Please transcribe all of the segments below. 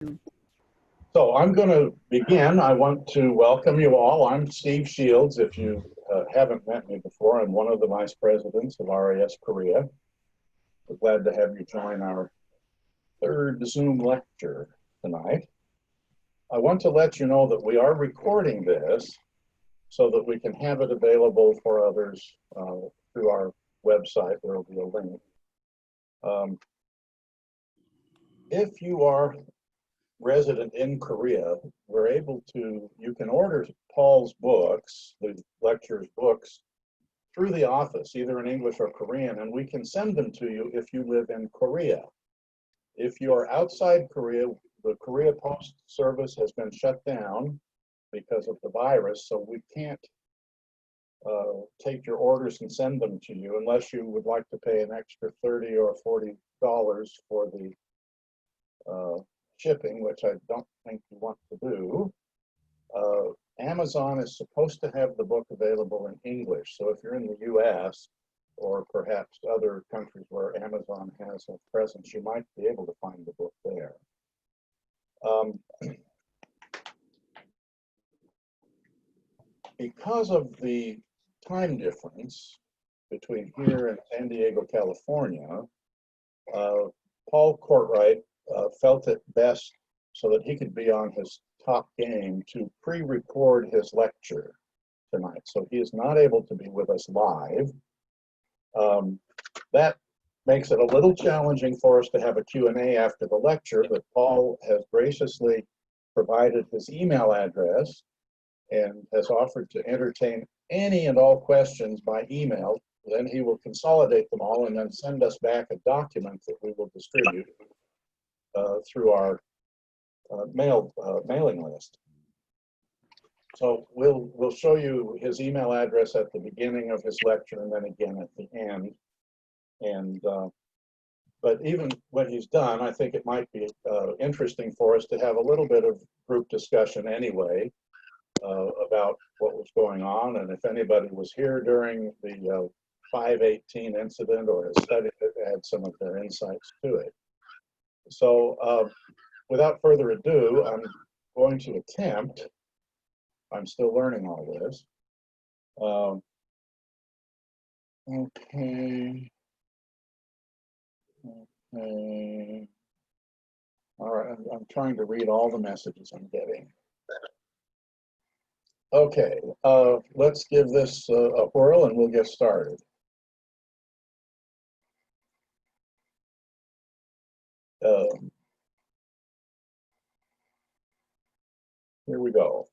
So I'm going to begin. I want to welcome you all. I'm Steve Shields. If you haven't met me before, I'm one of the vice presidents of RAS Korea. We're glad to have you join our third Zoom lecture tonight. I want to let you know that we are recording this so that we can have it available for others through our website. There will be a link. If you are resident in Korea, you can order Paul's books, the lecture's books, through the office, either in English or Korean, and we can send them to you if you live in Korea. If you are outside Korea, the Korea Post Service has been shut down because of the virus, so we can't take your orders and send them to you unless you would like to pay an extra $30 or $40 for the shipping, which I don't think you want to do. Amazon is supposed to have the book available in English. So if you're in the US or perhaps other countries where Amazon has a presence, you might be able to find the book there. Because of the time difference between here and San Diego, California, Paul Courtright felt it best so that he could be on his top game to pre-record his lecture tonight. So he is not able to be with us live. That makes it a little challenging for us to have a Q&A after the lecture, but Paul has graciously provided his email address and has offered to entertain any and all questions by email. Then he will consolidate them all and then send us back a document that we will distribute through our mailing list. So we'll show you his email address at the beginning of his lecture and then again at the end. And but even when he's done, I think it might be interesting for us to have a little bit of group discussion anyway about what was going on, and if anybody was here during the 5/18 incident or has studied it, add some of their insights to it. So without further ado, I'm going to attempt, I'm still learning all this. Okay. All right, I'm trying to read all the messages I'm getting. Okay, let's give this a whirl and we'll get started. Here we go.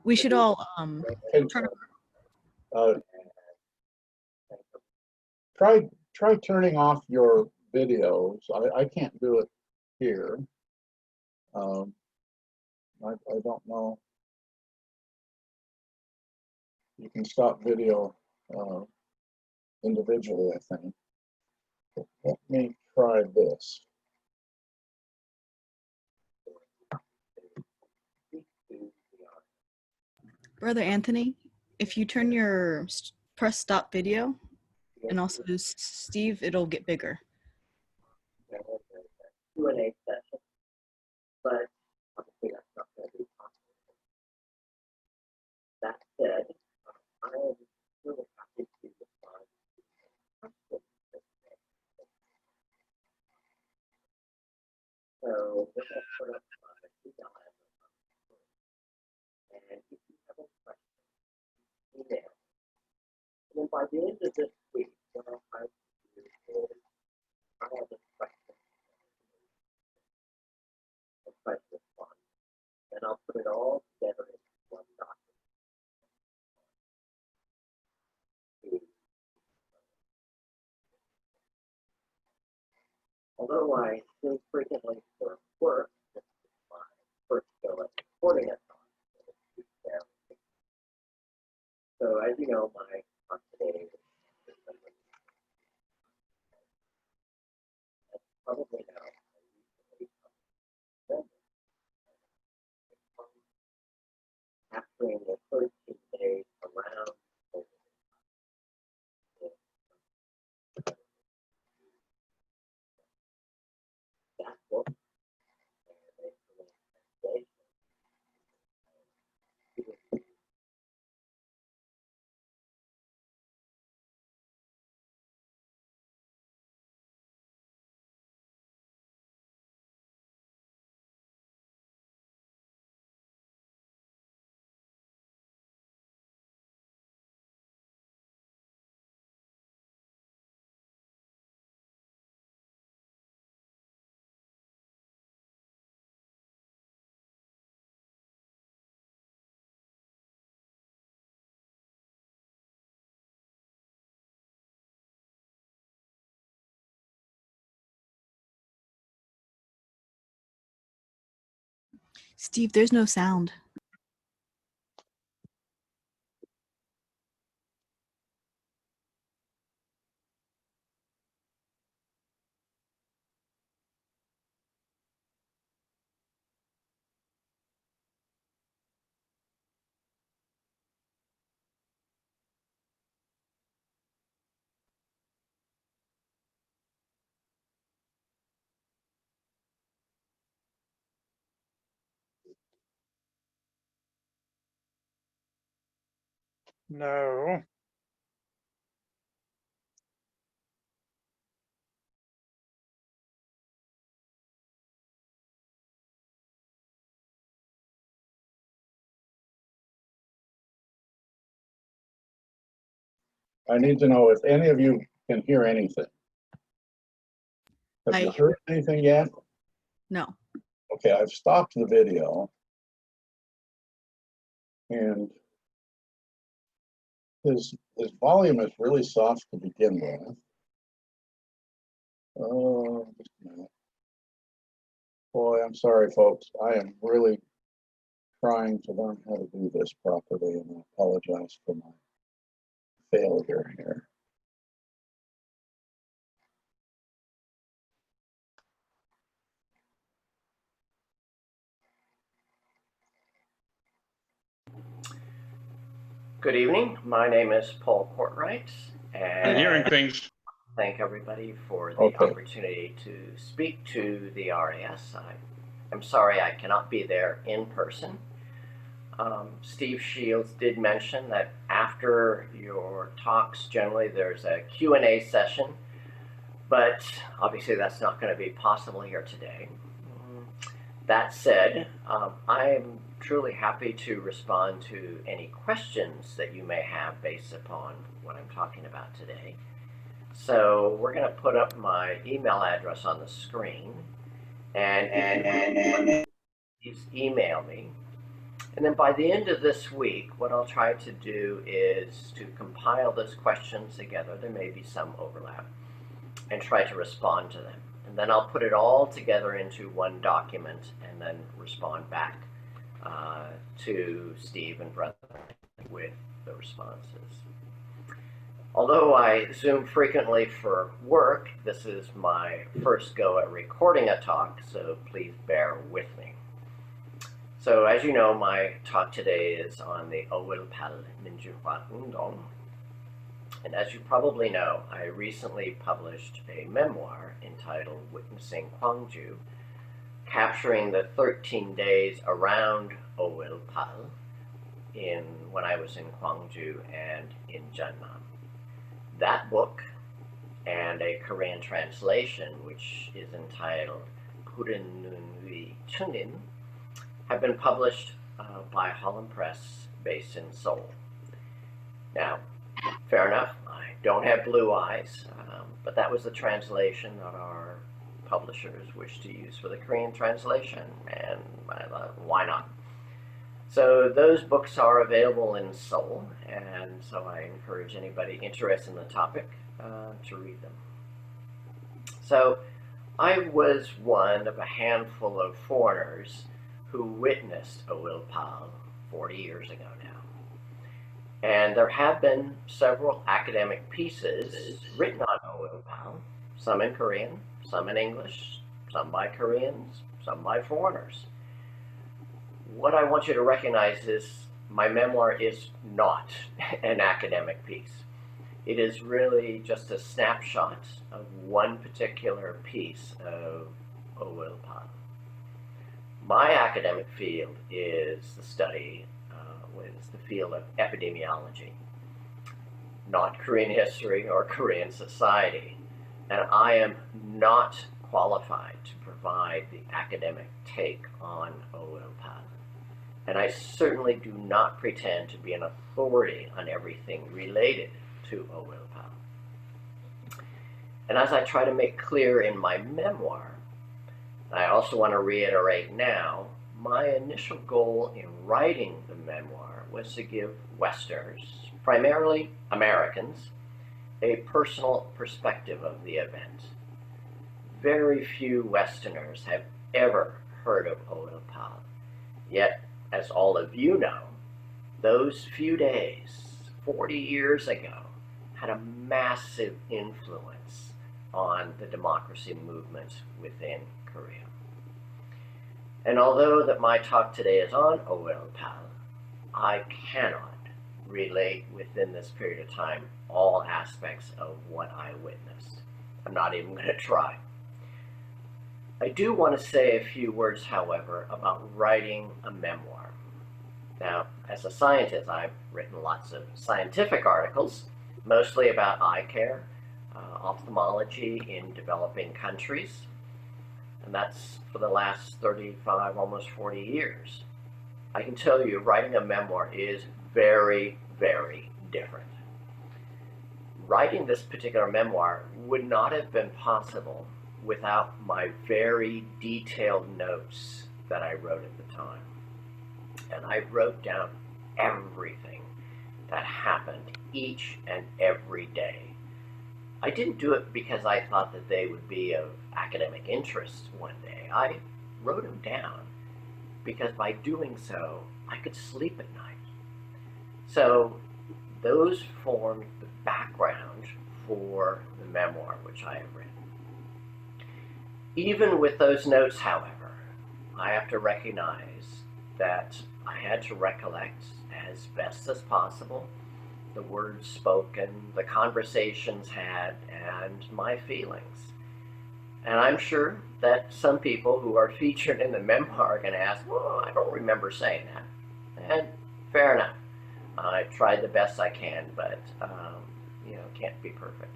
We should all try turning off your videos. I can't do it here. I don't know. You can stop video individually, I think. Let me try this. Brother Anthony, if you turn your press stop video and also do Steve, it'll get bigger. Q&A session, but obviously that's not going to be possible. That said, I am really happy to respond to questions. So this will put up my email address. And if you have a question, email. And then by the end of this week, what I'll try to do is I have a question. I'll try to respond. And I'll put it all together in one document. Although I do frequently for work, this is my first go at recording it on. So as you know, my talk today is probably now capturing the 13 days around that book. Steve, there's no sound. No. I need to know if any of you can hear anything. Have you I- heard anything yet? No. Okay, I've stopped the video. And his volume is really soft to begin with. Oh, just a minute. Boy, I'm sorry, folks. I am really trying to learn how to do this properly, and I apologize for my failure here. Good evening. My name is Paul Courtright, and I'm hearing things. thank everybody for the Okay. opportunity to speak to the RAS. I'm sorry I cannot be there in person. Steve Shields did mention that after your talks, generally there's a Q&A session, but obviously that's not going to be possible here today. That said, I'm truly happy to respond to any questions that you may have based upon what I'm talking about today. So we're going to put up my email address on the screen, and please email me. And then by the end of this week, what I'll try to do is to compile those questions together. There may be some overlap, and try to respond to them. And then I'll put it all together into one document and then respond back to Steve and Brother with the responses. Although I Zoom frequently for work, this is my first go at recording a talk, so please bear with me. So as you know, my talk today is on the Owilpal Minjuhwa Undong. And as you probably know, I recently published a memoir entitled Witnessing Kwangju, capturing the 13 days around Owilpal when I was in Kwangju and in Jeonnam. That book and a Korean translation, which is entitled Purinunwi Chunin, have been published by Holland Press based in Seoul. Now, fair enough, I don't have blue eyes, but that was the translation that our publishers wished to use for the Korean translation, and I thought, why not? So those books are available in Seoul, and so I encourage anybody interested in the topic to read them. So I was one of a handful of foreigners who witnessed Owilpal 40 years ago now. And there have been several academic pieces written on Owilpal, some in Korean, some in English, some by Koreans, some by foreigners. What I want you to recognize is my memoir is not an academic piece. It is really just a snapshot of one particular piece of Owilpal. My academic field is the study, is the field of epidemiology, not Korean history or Korean society. And I am not qualified to provide the academic take on Owilpal. And I certainly do not pretend to be an authority on everything related to Owilpal. And as I try to make clear in my memoir, I also want to reiterate now, my initial goal in writing the memoir was to give Westerners, primarily Americans, a personal perspective of the event. Very few Westerners have ever heard of Owilpal, Yet, as all of you know, those few days, 40 years ago, had a massive influence on the democracy movement within Korea. And although that my talk today is on Oilpal, I cannot relate within this period of time all aspects of what I witnessed. I'm not even going to try. I do want to say a few words, however, about writing a memoir. Now, as a scientist, I've written lots of scientific articles, mostly about eye care, ophthalmology in developing countries, and that's for the last 35, almost 40 years. I can tell you, writing a memoir is very, very different. Writing this particular memoir would not have been possible without my very detailed notes that I wrote at the time. And I wrote down everything that happened each and every day. I didn't do it because I thought that they would be of academic interest one day. I wrote them down because by doing so, I could sleep at night. So those formed the background for the memoir which I have written. Even with those notes, however, I have to recognize that I had to recollect as best as possible the words spoken, the conversations had, and my feelings. And I'm sure that some people who are featured in the memoir are going to ask, well, I don't remember saying that. And fair enough. I tried the best I can, but can't be perfect.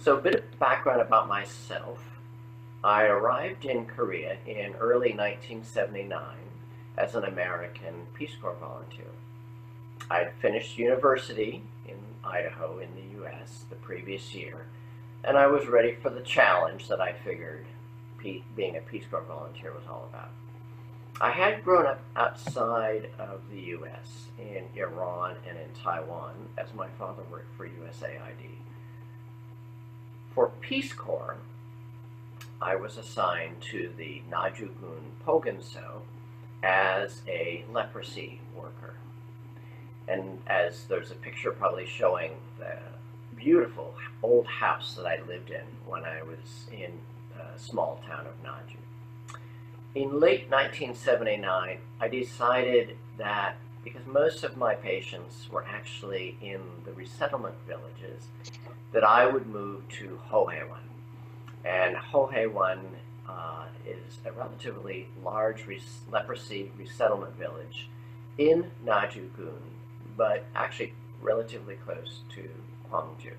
So a bit of background about myself. I arrived in Korea in early 1979 as an American Peace Corps volunteer. I had finished university in Idaho in the US the previous year, and I was ready for the challenge that I figured being a Peace Corps volunteer was all about. I had grown up outside of the US, in Iran and in Taiwan, as my father worked for USAID. For Peace Corps, I was assigned to the Najugun Pogenso as a leprosy worker. And as there's a picture probably showing the beautiful old house that I lived in when I was in the small town of Naju. In late 1979, I decided that because most of my patients were actually in the resettlement villages, that I would move to Hohaewon. And Hohaewon is a relatively large leprosy resettlement village in Najugun, but actually relatively close to Kwangju.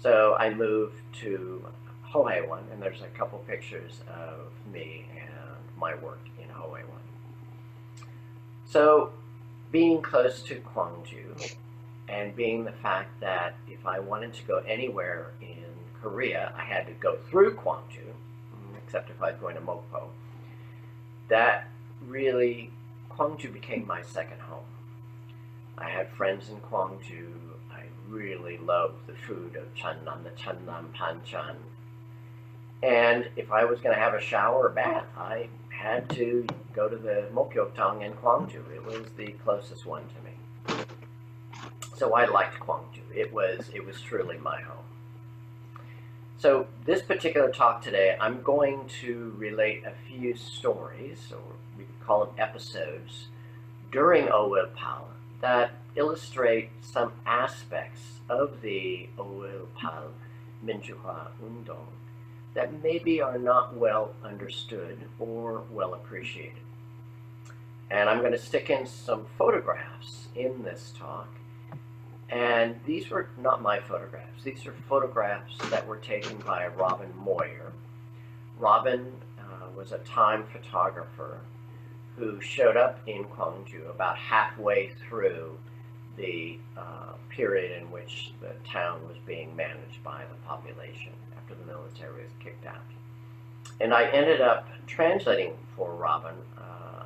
So I moved to Hohaewon, and there's a couple pictures of me and my work in Hohaewon. So being close to Kwangju, and being the fact that if I wanted to go anywhere in Korea, I had to go through Kwangju, except if I was going to Mokpo, that really, Kwangju became my second home. I had friends in Gwangju. I really loved the food of Cheonnam, the Cheonnam Panchan. And if I was going to have a shower or bath, I had to go to the Mokyoktong in Gwangju. It was the closest one to me. So I liked Gwangju. It was truly my home. So this particular talk today, I'm going to relate a few stories, or we could call them episodes, during Oilpal that illustrate some aspects of the Oilpal Minjuhwa Undong that maybe are not well understood or well appreciated. And I'm going to stick in some photographs in this talk. And these were not my photographs. These are photographs that were taken by Robin Moyer. Robin was a time photographer who showed up in Kwangju about halfway through the period in which the town was being managed by the population after the military was kicked out. And I ended up translating for Robin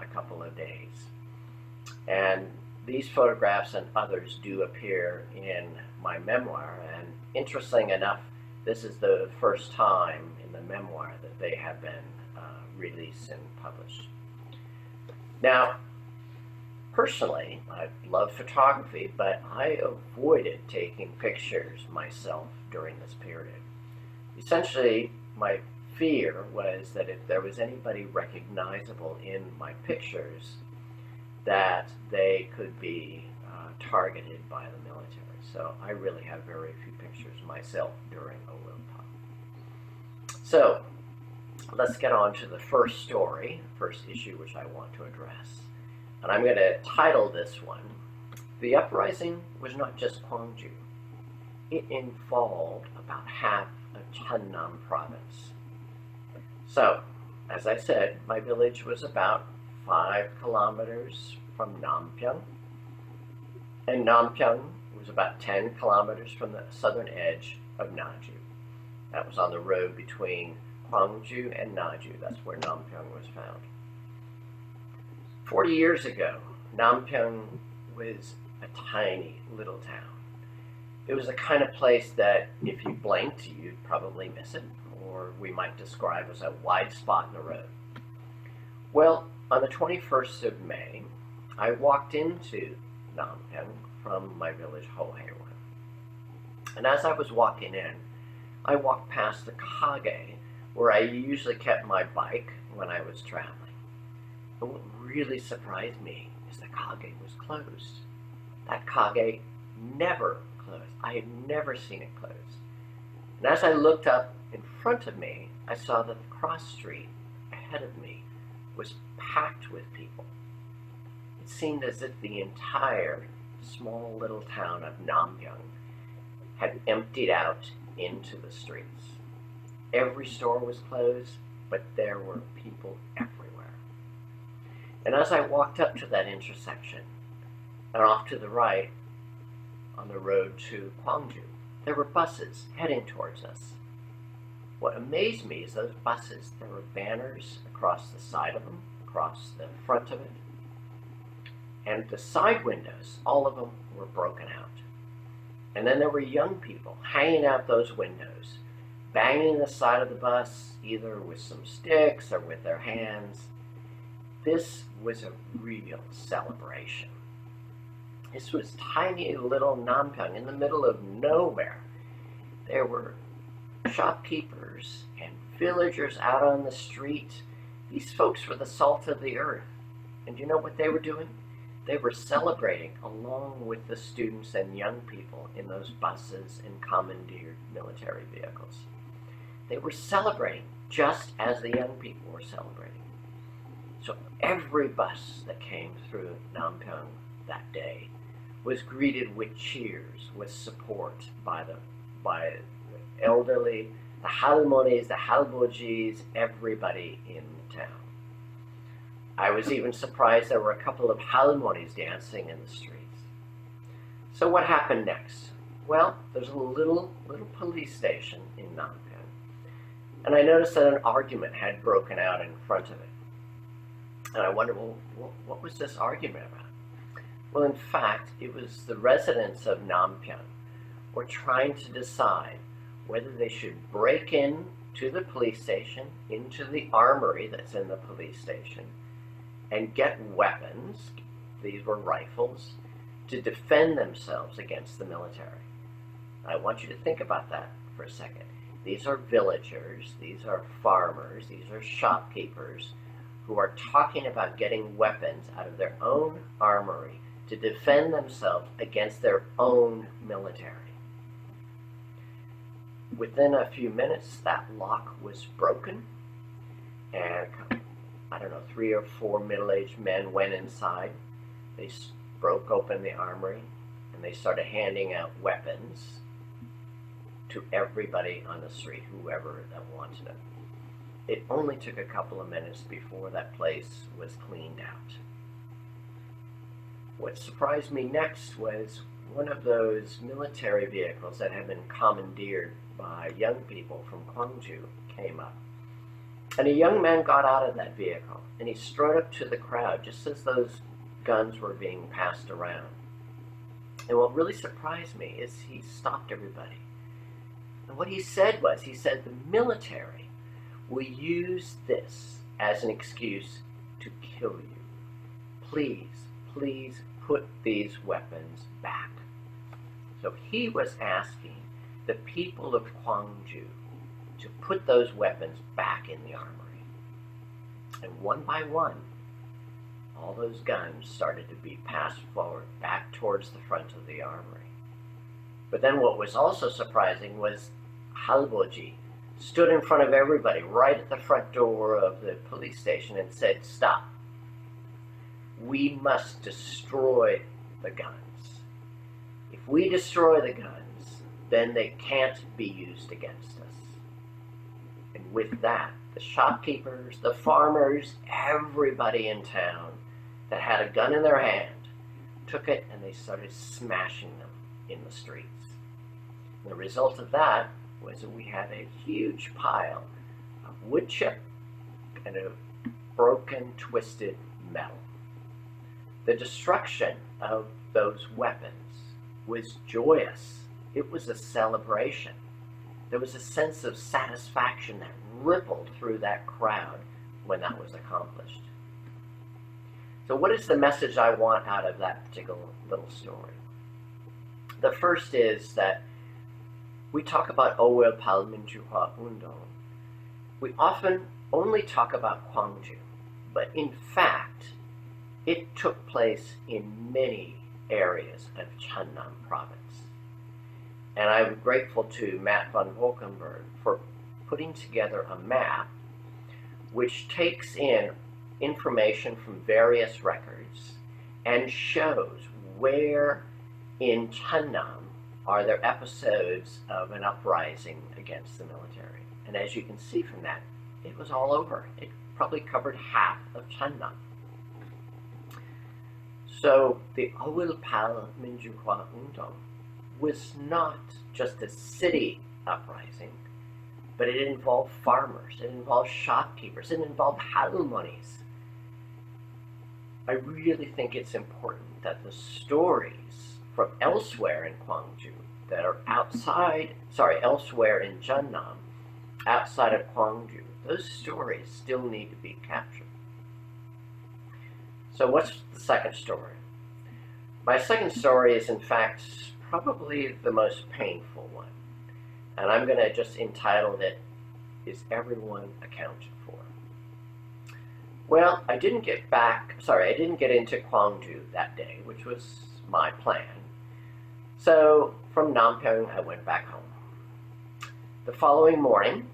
a couple of days. And these photographs and others do appear in my memoir, and interesting enough, this is the first time in the memoir that they have been released and published. Now, personally, I love photography, but I avoided taking pictures myself during this period. Essentially, my fear was that if there was anybody recognizable in my pictures, that they could be targeted by the military. So I really have very few pictures myself during Orilpa. So let's get on to the first story, first issue which I want to address. And I'm going to title this one, The Uprising Was Not Just Kwangju. It involved about half of Cheonnam province. So, as I said, my village was about 5 kilometers from Nampyeong, and Nampyeong was about 10 kilometers from the southern edge of Naju. That was on the road between Kwangju and Naju. That's where Nampyeong was found. 40 years ago, Nampyeong was a tiny little town. It was the kind of place that if you blinked, you'd probably miss it, or we might describe as a wide spot in the road. Well, on the 21st of May, I walked into Nampyeong from my village Hohaewan. And as I was walking in, I walked past the kage where I usually kept my bike when I was traveling. But what really surprised me is the kage was closed. That kage never closed. I had never seen it closed. And as I looked up in front of me, I saw that the cross street ahead of me was packed with people. It seemed as if the entire small little town of Nampyeong had emptied out into the streets. Every store was closed, but there were people everywhere. And as I walked up to that intersection and off to the right on the road to Kwangju, there were buses heading towards us. What amazed me is those buses, there were banners across the side of them, across the front of it, and the side windows, all of them were broken out. And then there were young people hanging out those windows, banging the side of the bus, either with some sticks or with their hands. This was a real celebration. This was tiny little Nampyeong in the middle of nowhere. There were shopkeepers and villagers out on the street. These folks were the salt of the earth. And you know what they were doing? They were celebrating along with the students and young people in those buses and commandeered military vehicles. They were celebrating just as the young people were celebrating. So every bus that came through Nampyeong that day was greeted with cheers, with support by the elderly, the halmeonis, the halbojis, everybody in the town. I was even surprised there were a couple of halmeonis dancing in the streets. So what happened next? Well, there's a little police station in Nampyeong, and I noticed that an argument had broken out in front of it. And I wondered, well, what was this argument about? Well, in fact, it was the residents of Nampyeong were trying to decide whether they should break in to the police station, into the armory that's in the police station, and get weapons, these were rifles, to defend themselves against the military. I want you to think about that for a second. These are villagers, these are farmers, these are shopkeepers who are talking about getting weapons out of their own armory to defend themselves against their own military. Within a few minutes, that lock was broken, and I don't know, 3 or 4 middle-aged men went inside. They broke open the armory, and they started handing out weapons to everybody on the street, whoever that wanted them. It only took a couple of minutes before that place was cleaned out. What surprised me next was one of those military vehicles that had been commandeered by young people from Kwangju came up. And a young man got out of that vehicle, and he strode up to the crowd just as those guns were being passed around. And what really surprised me is he stopped everybody. And what he said was, he said, the military will use this as an excuse to kill you. please, please put these weapons back. So he was asking the people of Kwangju to put those weapons back in the armory. And one by one, all those guns started to be passed forward back towards the front of the armory. But then what was also surprising was halmeoni stood in front of everybody right at the front door of the police station and said, "Stop. We must destroy the guns. If we destroy the guns, then they can't be used against us." And with that, the shopkeepers, the farmers, everybody in town that had a gun in their hand took it and they started smashing them in the streets. And the result of that was that we had a huge pile of wood chip and of broken, twisted metal. The destruction of those weapons was joyous. It was a celebration. There was a sense of satisfaction that rippled through that crowd when that was accomplished. So what is the message I want out of that particular little story? The first is that we talk about Owel Palminjuhua Undong. We often only talk about Kwangju, but in fact, it took place in many areas of Cheonnam province. And I'm grateful to Matt von Volkenberg for putting together a map which takes in information from various records and shows where in Cheonnam are there episodes of an uprising against the military. And as you can see from that, it was all over. It probably covered half of Cheonnam. So the Owel Palminjuhua Undong was not just a city uprising, but it involved farmers, it involved shopkeepers, it involved halmeonis. I really think it's important that the stories from elsewhere in Kwangju that are elsewhere in Cheonnam, outside of Kwangju, those stories still need to be captured. So what's the second story? My second story is in fact probably the most painful one. And I'm going to just entitle it, "Is Everyone Accounted For?" Well, I didn't get into Kwangju that day, which was my plan. So from Nampyeong, I went back home. The following morning,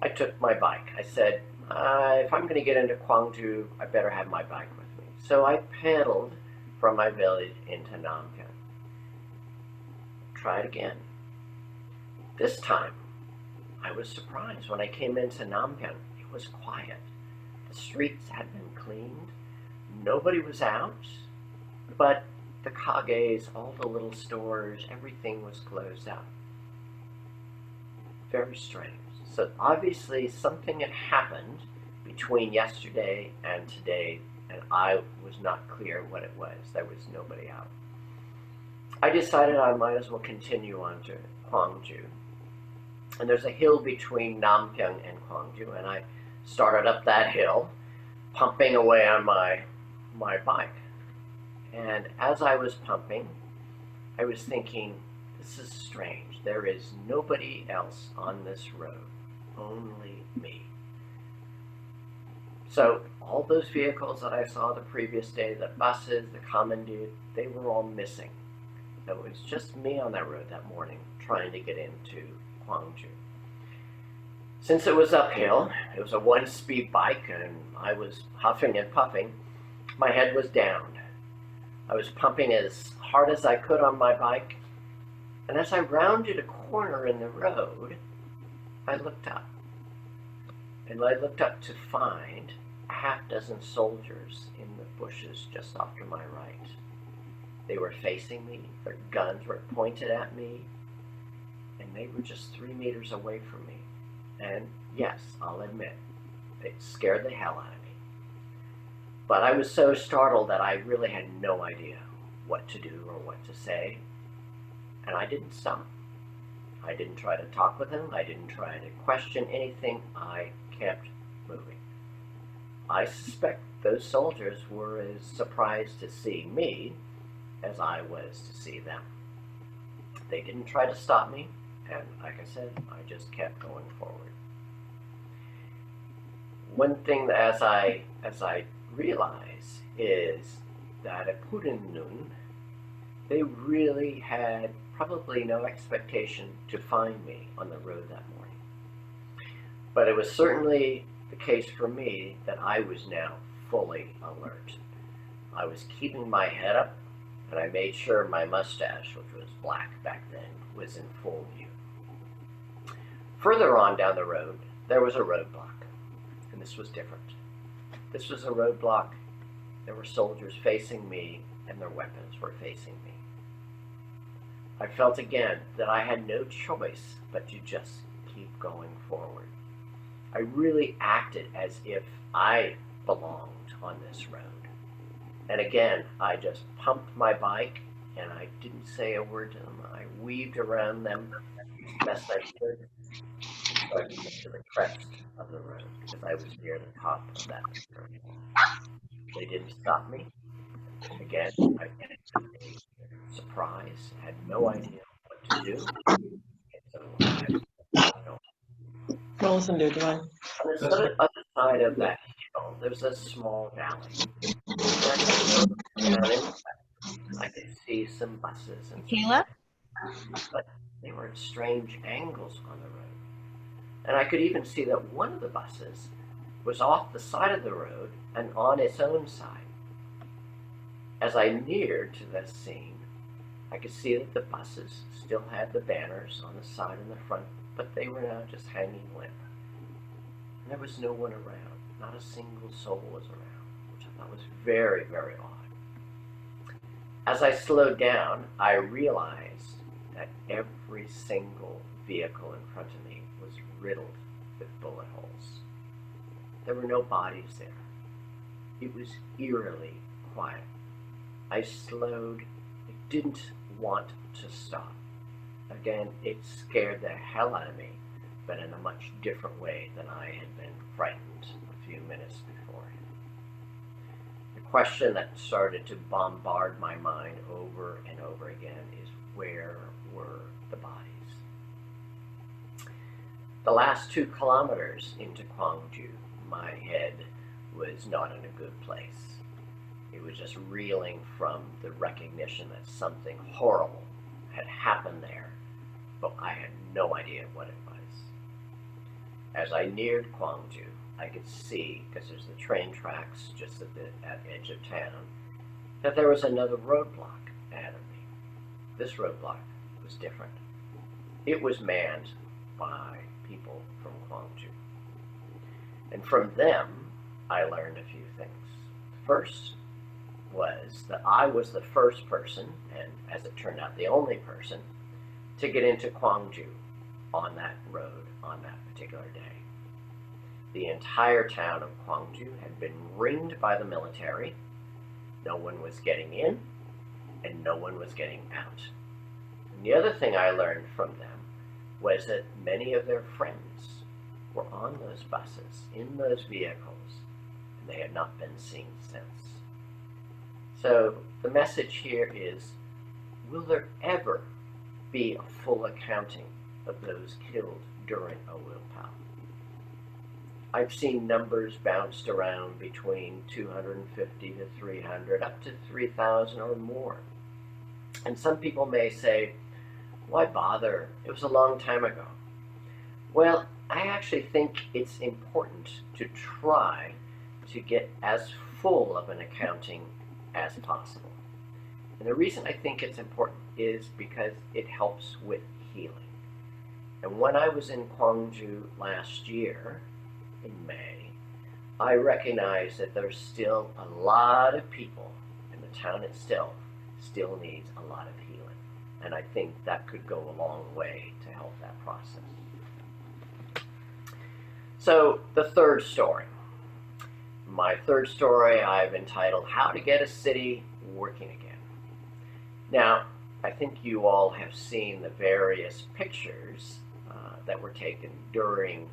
I took my bike. I said, if I'm going to get into Kwangju, I better have my bike with me. So I pedaled from my village into Nampyeong. Try it again. This time, I was surprised when I came into Nampyeong. It was quiet. The streets had been cleaned. Nobody was out, but the kages, all the little stores, everything was closed out. Very strange. So obviously something had happened between yesterday and today, and I was not clear what it was. There was nobody out. I decided I might as well continue on to Kwangju. And there's a hill between Nampyeong and Kwangju, and I started up that hill, pumping away on my bike. And as I was pumping, I was thinking, this is strange. There is nobody else on this road, only me. So all those vehicles that I saw the previous day, the buses, the commandant, they were all missing. So it was just me on that road that morning trying to get into Kwangju. Since it was uphill, it was a one-speed bike, and I was huffing and puffing, my head was down. I was pumping as hard as I could on my bike, and as I rounded a corner in the road, I looked up. And I looked up to find a half-dozen soldiers in the bushes just off to my right. They were facing me, their guns were pointed at me, and they were just 3 meters away from me. And yes, I'll admit, it scared the hell out of me. But I was so startled that I really had no idea what to do or what to say. And I didn't stop. I didn't try to talk with him. I didn't try to question anything. I kept moving. I suspect those soldiers were as surprised to see me as I was to see them. They didn't try to stop me, and like I said, I just kept going forward. One thing that as I realize is that at Noon, they really had probably no expectation to find me on the road that morning. But it was certainly the case for me that I was now fully alert. I was keeping my head up, and I made sure my mustache, which was black back then, was in full view. Further on down the road, there was a roadblock, and this was different. This was a roadblock. There were soldiers facing me, and their weapons were facing me. I felt again that I had no choice but to just keep going forward. I really acted as if I belonged on this road. And again, I just pumped my bike, and I didn't say a word to them. I weaved around them as best I could, so I could get to the crest of the road, because I was near the top of that curve. They didn't stop me. Again, I was surprised, had no idea what to do. So I kept going. Melissa, do you mind? On the other side of that hill, there's a small valley. And I could look down into that. I could see some buses and Kayla? but they were at strange angles on the road. And I could even see that one of the buses was off the side of the road and on its own side. As I neared to this scene, I could see that the buses still had the banners on the side and the front, but they were now just hanging limp. And there was no one around. Not a single soul was around, which I thought was very, very odd. As I slowed down, I realized that every single vehicle in front of me was riddled with bullet holes. There were no bodies there. It was eerily quiet. I slowed. I didn't want to stop. Again, it scared the hell out of me, but in a much different way than I had been frightened a few minutes before. The question that started to bombard my mind over and over again is, where were the bodies? The last 2 kilometers into Kwangju, my head was not in a good place. It was just reeling from the recognition that something horrible had happened there, but I had no idea what it was. As I neared Kwangju, I could see, because there's the train tracks just at the edge of town, that there was another roadblock ahead of me. This roadblock was different. It was manned by people from Kwangju. And from them, I learned a few things. First was that I was the first person, and as it turned out, the only person, to get into Kwangju on that road on that particular day. The entire town of Kwangju had been ringed by the military. No one was getting in, and no one was getting out. And the other thing I learned from them was that many of their friends were on those buses, in those vehicles, and they had not been seen since. So the message here is, will there ever be a full accounting of those killed during a willpower? I've seen numbers bounced around between 250 to 300, up to 3,000 or more. And some people may say, why bother? It was a long time ago. Well, I actually think it's important to try to get as full of an accounting as possible. And the reason I think it's important is because it helps with healing. And when I was in Kwangju last year, in May, I recognized that there's still a lot of people, and the town itself still needs a lot of healing. And I think that could go a long way to help that process. So the third story. My third story I've entitled, How to Get a City Working Again. Now, I think you all have seen the various pictures that were taken during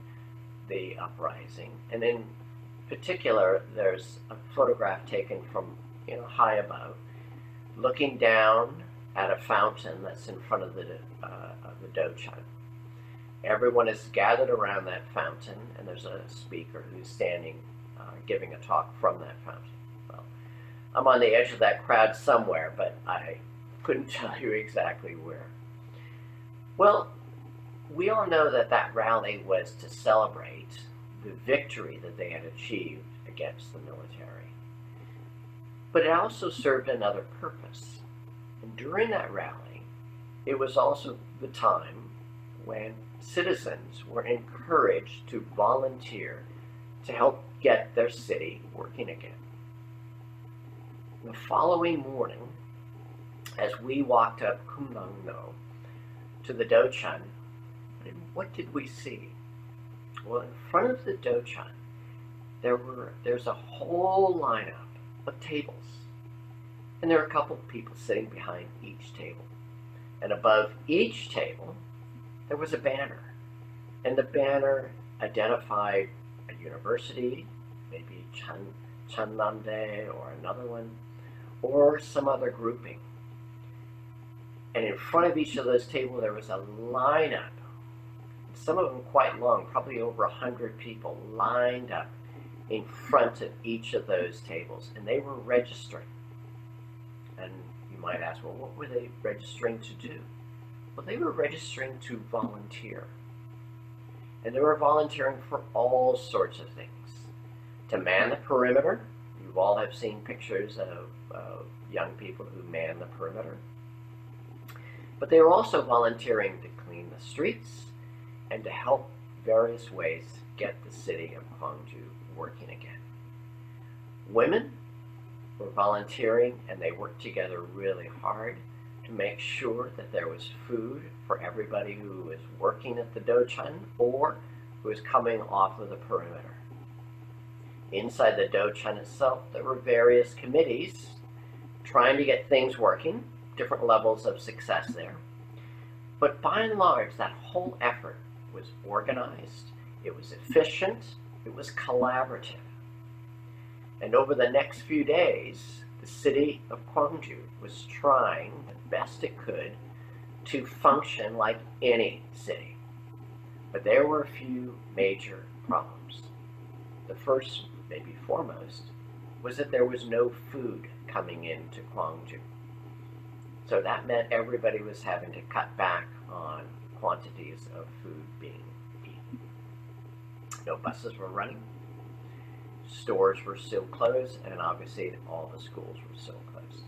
the uprising. And in particular, there's a photograph taken from, high above, looking down at a fountain that's in front of the Dochan. Everyone is gathered around that fountain, and there's a speaker who's standing, giving a talk from that fountain. Well, I'm on the edge of that crowd somewhere, but I couldn't tell you exactly where. Well, we all know that that rally was to celebrate the victory that they had achieved against the military. But it also served another purpose. And during that rally, it was also the time when citizens were encouraged to volunteer to help get their city working again. The following morning, as we walked up Kumangno to the Dochan, what did we see? Well, in front of the Dochan, there's a whole lineup of tables. And there are a couple of people sitting behind each table. And above each table, there was a banner. And the banner identified a university, maybe Chanlande or another one, or some other grouping. And in front of each of those tables, there was a lineup, some of them quite long, probably over 100 people lined up in front of each of those tables, and they were registering. And you might ask, well, what were they registering to do? Well, they were registering to volunteer. And they were volunteering for all sorts of things. To man the perimeter. You all have seen pictures of young people who man the perimeter. But they were also volunteering to clean the streets and to help various ways get the city of Kwangju working again. Women were volunteering, and they worked together really hard to make sure that there was food for everybody who was working at the Dochan or who was coming off of the perimeter. Inside the Dochan itself, there were various committees trying to get things working, different levels of success there. But by and large, that whole effort was organized, it was efficient, it was collaborative. And over the next few days, the city of Kwangju was trying the best it could to function like any city. But there were a few major problems. The first, maybe foremost, was that there was no food coming into Kwangju. So that meant everybody was having to cut back on quantities of food being eaten. No buses were running. Stores were still closed, and obviously all the schools were still closed.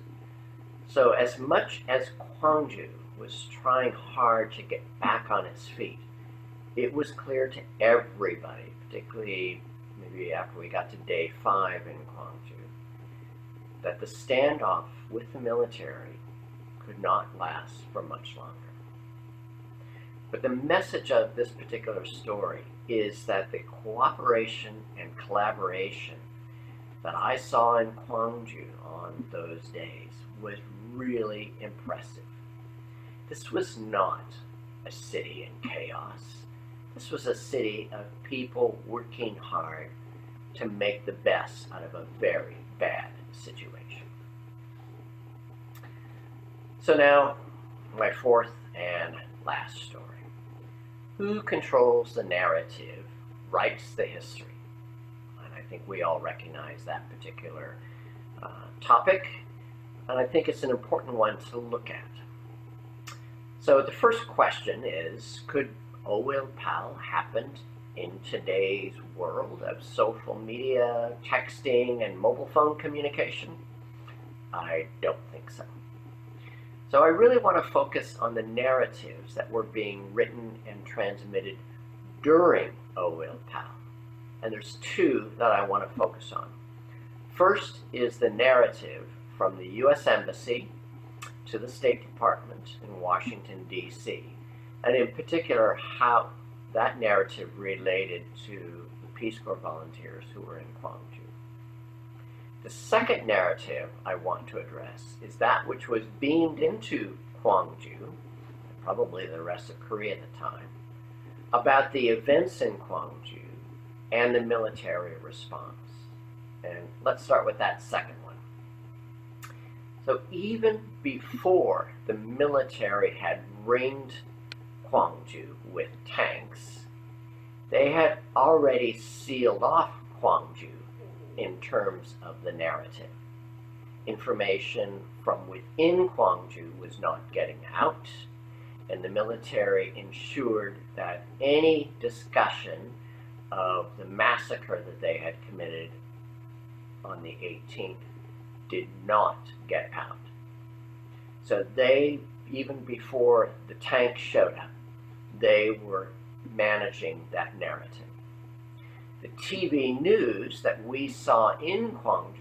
So as much as Kwangju was trying hard to get back on its feet, it was clear to everybody, particularly maybe after we got to day 5 in Kwangju, that the standoff with the military could not last for much longer. But the message of this particular story is that the cooperation and collaboration that I saw in Kwangju on those days was really impressive. This was not a city in chaos. This was a city of people working hard to make the best out of a very bad situation. So now, my fourth and last story. Who controls the narrative, writes the history? And I think we all recognize that particular topic, and I think it's an important one to look at. So the first question is, could Owil Pal happen in today's world of social media, texting, and mobile phone communication? I don't think so. So I really want to focus on the narratives that were being written and transmitted during Owil Pal. And there's two that I want to focus on. First is the narrative from the U.S. Embassy to the State Department in Washington, D.C., and in particular how that narrative related to the Peace Corps volunteers who were in Kwangju. The second narrative I want to address is that which was beamed into Kwangju, probably the rest of Korea at the time, about the events in Kwangju and the military response. And let's start with that second one. So even before the military had ringed Kwangju with tanks, they had already sealed off Kwangju in terms of the narrative. Information from within Kwangju was not getting out, and the military ensured that any discussion of the massacre that they had committed on the 18th did not get out. So they, even before the tanks showed up, they were managing that narrative. The TV news that we saw in Kwangju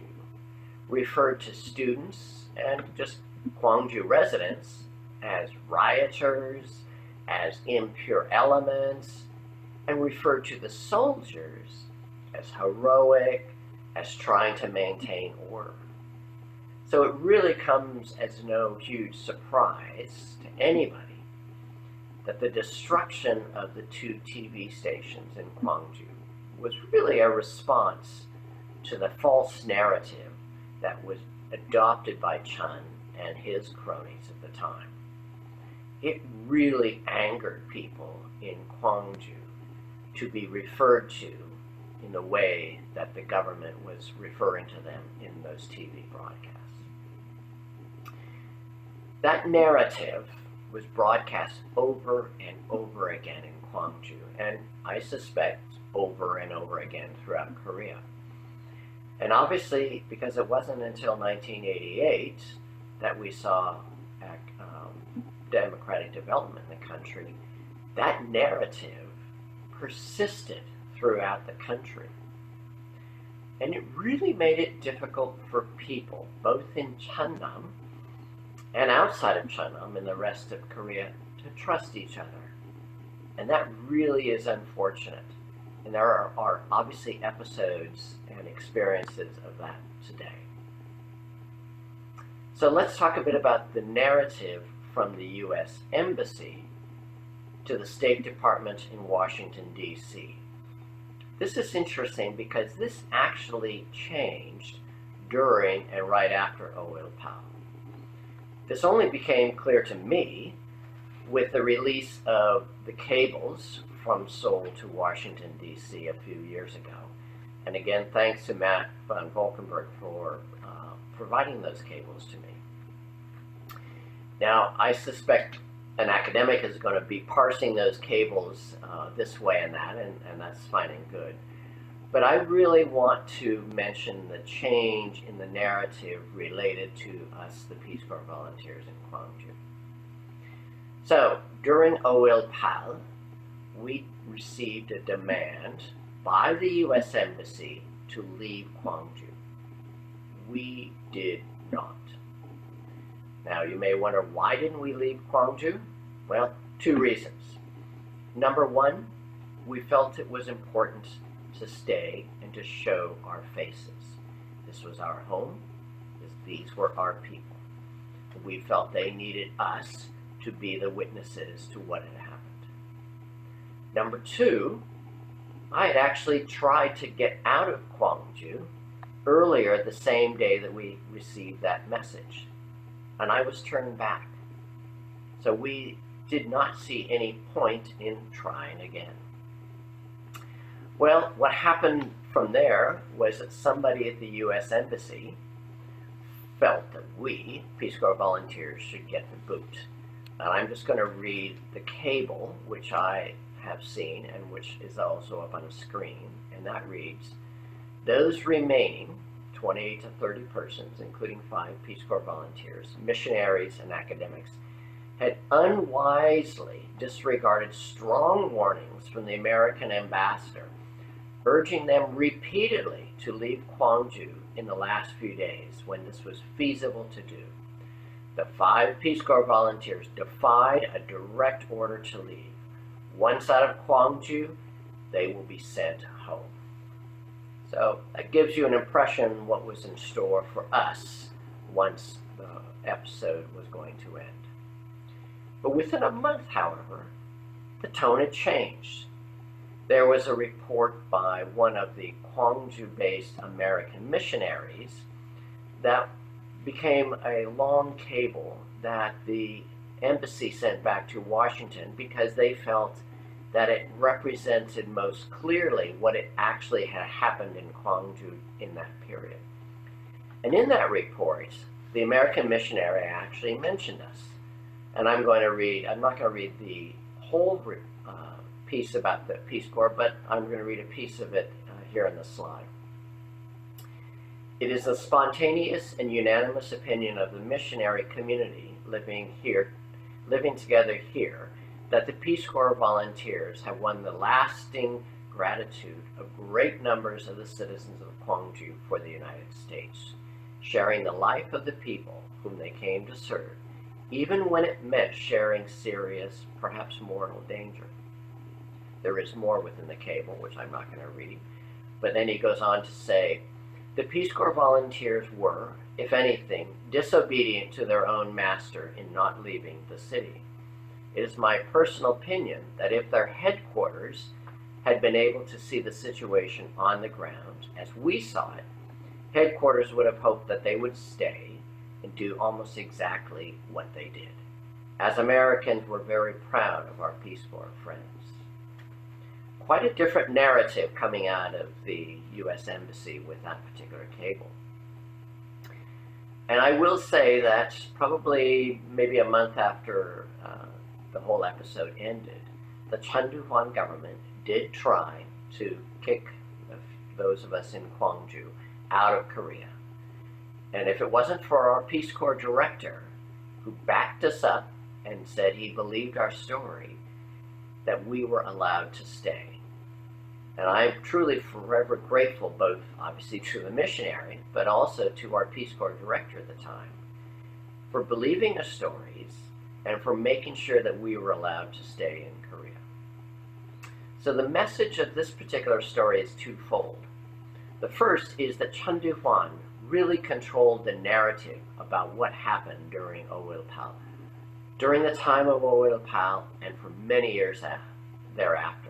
referred to students and just Kwangju residents as rioters, as impure elements, and referred to the soldiers as heroic, as trying to maintain order. So it really comes as no huge surprise to anybody that the destruction of the two TV stations in Kwangju was really a response to the false narrative that was adopted by Chun and his cronies at the time. It really angered people in Kwangju to be referred to in the way that the government was referring to them in those TV broadcasts. That narrative was broadcast over and over again in Kwangju, and I suspect over and over again throughout Korea. And obviously, because it wasn't until 1988 that we saw democratic development in the country, that narrative persisted throughout the country. And it really made it difficult for people, both in Cheonnam and outside of Cheonnam and the rest of Korea, to trust each other. And that really is unfortunate. And there are obviously episodes and experiences of that today. So let's talk a bit about the narrative from the U.S. Embassy to the State Department in Washington, D.C. This is interesting because this actually changed during and right after Oil-Pal. This only became clear to me with the release of the cables from Seoul to Washington, D.C. a few years ago. And again, thanks to Matt von Volkenberg for providing those cables to me. Now, I suspect an academic is going to be parsing those cables this way and that, and that's fine and good. But I really want to mention the change in the narrative related to us, the Peace Corps volunteers in Kwangju. So, during Oil-Pal, we received a demand by the U.S. Embassy to leave Kwangju. We did not. Now, you may wonder, why didn't we leave Kwangju? Well, two reasons. Number one, we felt it was important to stay and to show our faces. This was our home. These were our people. We felt they needed us to be the witnesses to what had happened. Number two, I had actually tried to get out of Kwangju earlier the same day that we received that message, and I was turned back. So we did not see any point in trying again. Well, what happened from there was that somebody at the U.S. Embassy felt that we, Peace Corps volunteers, should get the boot. And I'm just going to read the cable, which I have seen and which is also up on the screen, and that reads, "Those remaining 20 to 30 persons, including 5 Peace Corps volunteers, missionaries, and academics, had unwisely disregarded strong warnings from the American ambassador, urging them repeatedly to leave Kwangju in the last few days when this was feasible to do. The 5 Peace Corps volunteers defied a direct order to leave. Once out of Kwangju, they will be sent home." So that gives you an impression of what was in store for us once the episode was going to end. But within a month, however, the tone had changed. there was a report by one of the Kwangju-based American missionaries that became a long cable that the embassy sent back to Washington because they felt that it represented most clearly what it actually had happened in Kwangju in that period. And in that report, the American missionary actually mentioned us. And I'm not going to read the whole piece about the Peace Corps, but I'm going to read a piece of it here on the slide. It is the spontaneous and unanimous opinion of the missionary community living together here that the Peace Corps volunteers have won the lasting gratitude of great numbers of the citizens of Kwangju for the United States, sharing the life of the people whom they came to serve, even when it meant sharing serious, perhaps mortal danger. There is more within the cable, which I'm not going to read, but then he goes on to say, the Peace Corps volunteers were, if anything, disobedient to their own master in not leaving the city. It is my personal opinion that if their headquarters had been able to see the situation on the ground as we saw it, headquarters would have hoped that they would stay and do almost exactly what they did. As Americans, we're very proud of our Peace Corps friends. Quite a different narrative coming out of the U.S. Embassy with that particular cable. And I will say that probably maybe a month after the whole episode ended, the Chunduhwan government did try to kick those of us in Kwangju out of Korea. And if it wasn't for our Peace Corps director, who backed us up and said he believed our story, that we were allowed to stay. And I'm truly forever grateful, both obviously to the missionary, but also to our Peace Corps director at the time, for believing our stories and for making sure that we were allowed to stay in Korea. So the message of this particular story is twofold. The first is that Chunduhwan really controlled the narrative about what happened during Oilpal, during the time of Oilpal and for many years thereafter.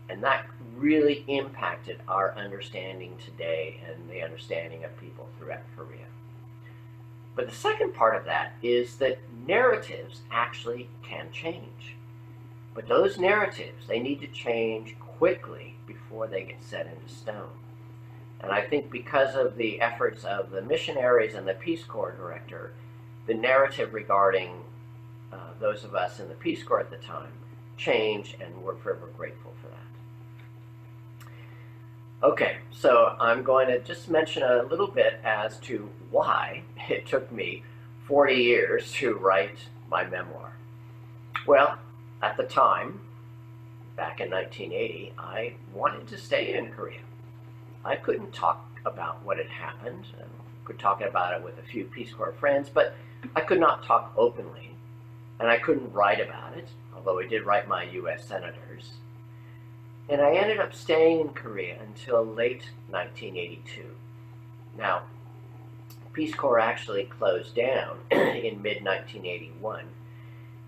And that really impacted our understanding today and the understanding of people throughout Korea. But the second part of that is that narratives actually can change. But those narratives, they need to change quickly before they get set into stone. And I think because of the efforts of the missionaries and the Peace Corps director, the narrative regarding those of us in the Peace Corps at the time changed, and we're forever grateful for that. Okay, so I'm going to just mention a little bit as to why it took me 40 years to write my memoir. Well, at the time, back in 1980, I wanted to stay in Korea. I couldn't talk about what had happened. I could talk about it with a few Peace Corps friends, but I could not talk openly, and I couldn't write about it, although I did write my U.S. senators. And I ended up staying in Korea until late 1982. Now, Peace Corps actually closed down in mid-1981,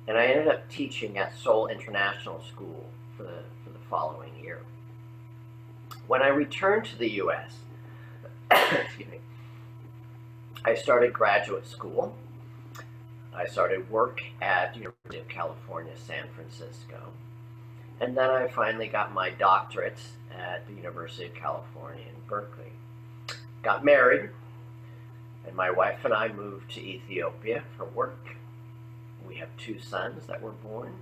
and I ended up teaching at Seoul International School for the following year. When I returned to the U.S., excuse me, I started graduate school. I started work at University of California, San Francisco. And then I finally got my doctorate at the University of California in Berkeley. Got married, and my wife and I moved to Ethiopia for work. We have 2 sons that were born.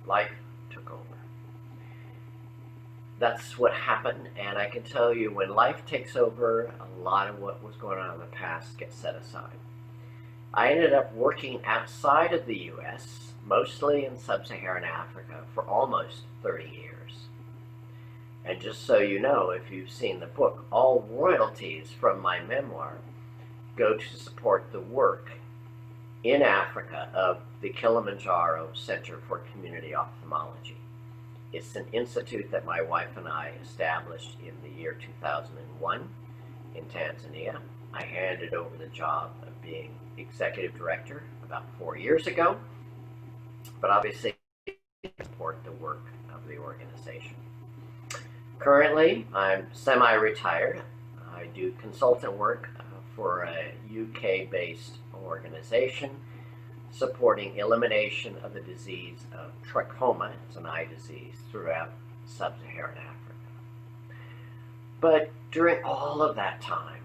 Life took over. That's what happened, and I can tell you when life takes over, a lot of what was going on in the past gets set aside. I ended up working outside of the U.S., mostly in sub-Saharan Africa, for almost 30 years. And just so you know, if you've seen the book, all royalties from my memoir go to support the work in Africa of the Kilimanjaro Center for Community Ophthalmology. It's an institute that my wife and I established in the year 2001 in Tanzania. I handed over the job of being executive director about 4 years ago. But obviously, support the work of the organization. Currently, I'm semi-retired. I do consultant work for a UK-based organization supporting elimination of the disease of trachoma, it's an eye disease, throughout sub-Saharan Africa. But during all of that time,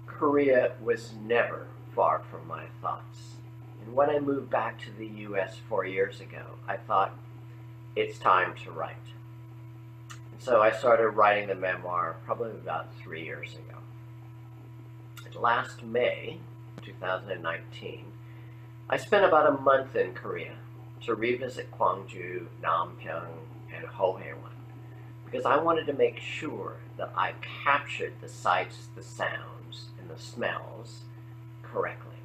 Korea was never far from my thoughts. And when I moved back to the US 4 years ago, I thought, it's time to write. And so I started writing the memoir probably about 3 years ago. Last May 2019, I spent about a month in Korea to revisit Kwangju, Nampyeong, and Hohaewon because I wanted to make sure that I captured the sights, the sounds, and the smells correctly.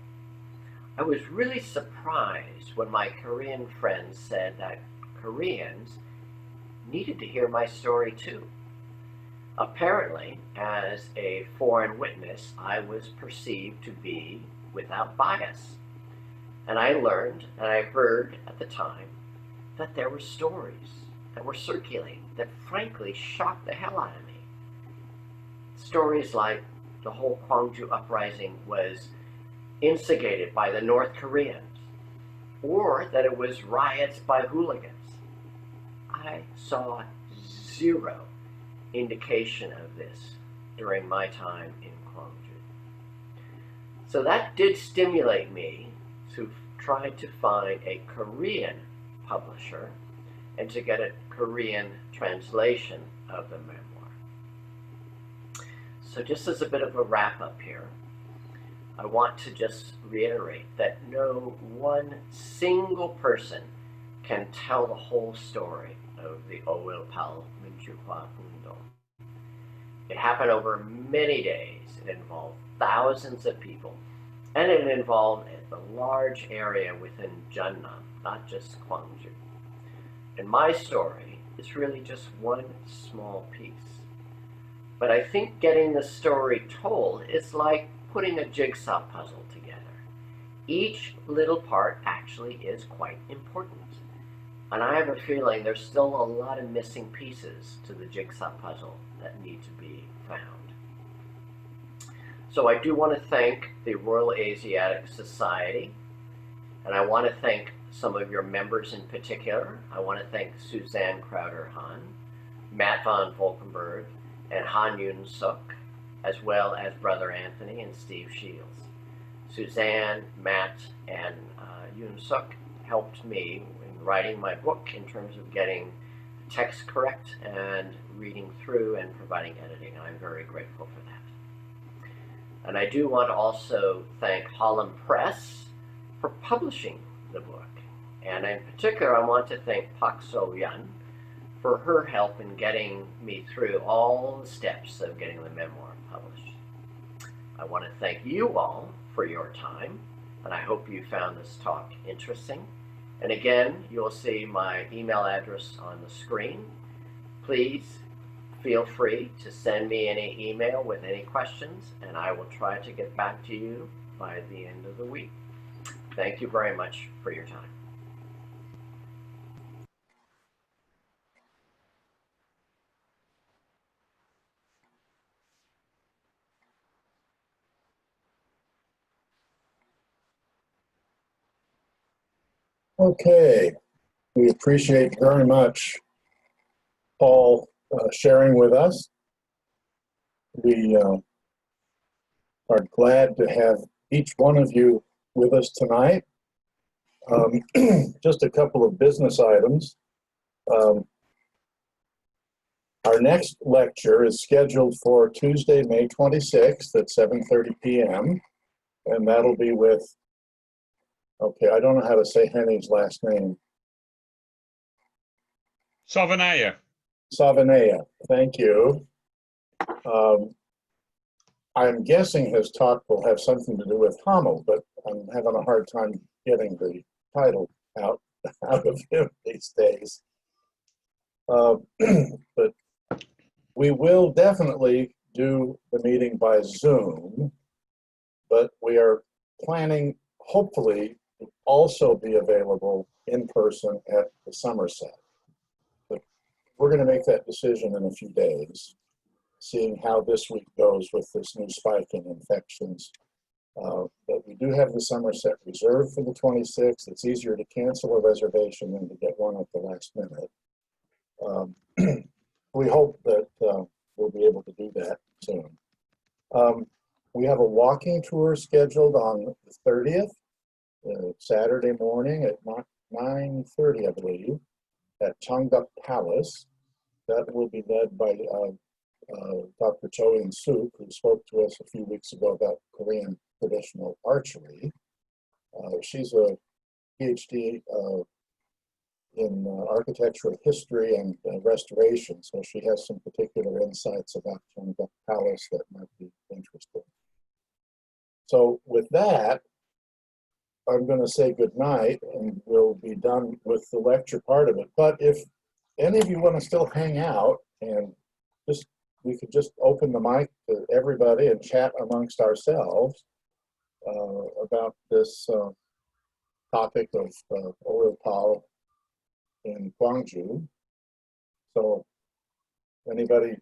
I was really surprised when my Korean friends said that Koreans needed to hear my story too. Apparently, as a foreign witness, I was perceived to be without bias. And I learned, and I heard at the time, that there were stories that were circulating that frankly shocked the hell out of me. Stories like the whole Kwangju uprising was instigated by the North Koreans, or that it was riots by hooligans. I saw zero indication of this during my time in Kwangju. So that did stimulate me to try to find a Korean publisher and to get a Korean translation of the memoir. So just as a bit of a wrap up here, I want to just reiterate that no one single person can tell the whole story of the Owilpal Minchukwa Undo. It happened over many days. It involved thousands of people, and it involved a large area within Jeonnam, not just Gwangju. And my story is really just one small piece. But I think getting the story told is like putting a jigsaw puzzle together. Each little part actually is quite important. And I have a feeling there's still a lot of missing pieces to the jigsaw puzzle that need to be found. So I do want to thank the Royal Asiatic Society, and I want to thank some of your members in particular. I want to thank Suzanne Crowder-Han, Matt von Volkenberg, and Han Yoon-suk, as well as Brother Anthony and Steve Shields. Suzanne, Matt, and Yoon-suk helped me in writing my book in terms of getting the text correct and reading through and providing editing. I'm very grateful for that. And I do want to also thank Holland Press for publishing the book. And in particular, I want to thank Pak So-yeon for her help in getting me through all the steps of getting the memoir published. I want to thank you all for your time, and I hope you found this talk interesting. And again, you'll see my email address on the screen. Please feel free to send me any email with any questions, and I will try to get back to you by the end of the week. Thank you very much for your time. Okay, we appreciate very much Paul sharing with us. We are glad to have each one of you with us tonight. Just a couple of business items. Our next lecture is scheduled for Tuesday, May 26th at 7:30 p.m. And that'll be with, okay, I don't know how to say Henny's last name. Savanaya. Savanaya, thank you. I'm guessing his talk will have something to do with Hamel, but I'm having a hard time getting the title out of him these days. But we will definitely do the meeting by Zoom, but we are planning, hopefully, to also be available in person at the Somerset. But we're going to make that decision in a few days, seeing how this week goes with this new spike in infections. But we do have the Somerset reserved for the 26th. It's easier to cancel a reservation than to get one at the last minute. We hope that we'll be able to do that soon. We have a walking tour scheduled on the 30th, Saturday morning at 9:30, I believe, at Changdeok Palace. That will be led by Dr. Cho In-suk, who spoke to us a few weeks ago about Korean traditional archery. She's a PhD in architectural history and restoration, so she has some particular insights about Changdeok Palace that might be interesting. So with that, I'm going to say good night, and we'll be done with the lecture part of it. But if any of you want to still hang out, and we could just open the mic to everybody and chat amongst ourselves about this topic of oil pal in Gwangju. So anybody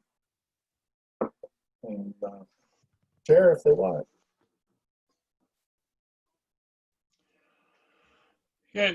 can share if they want. Yeah,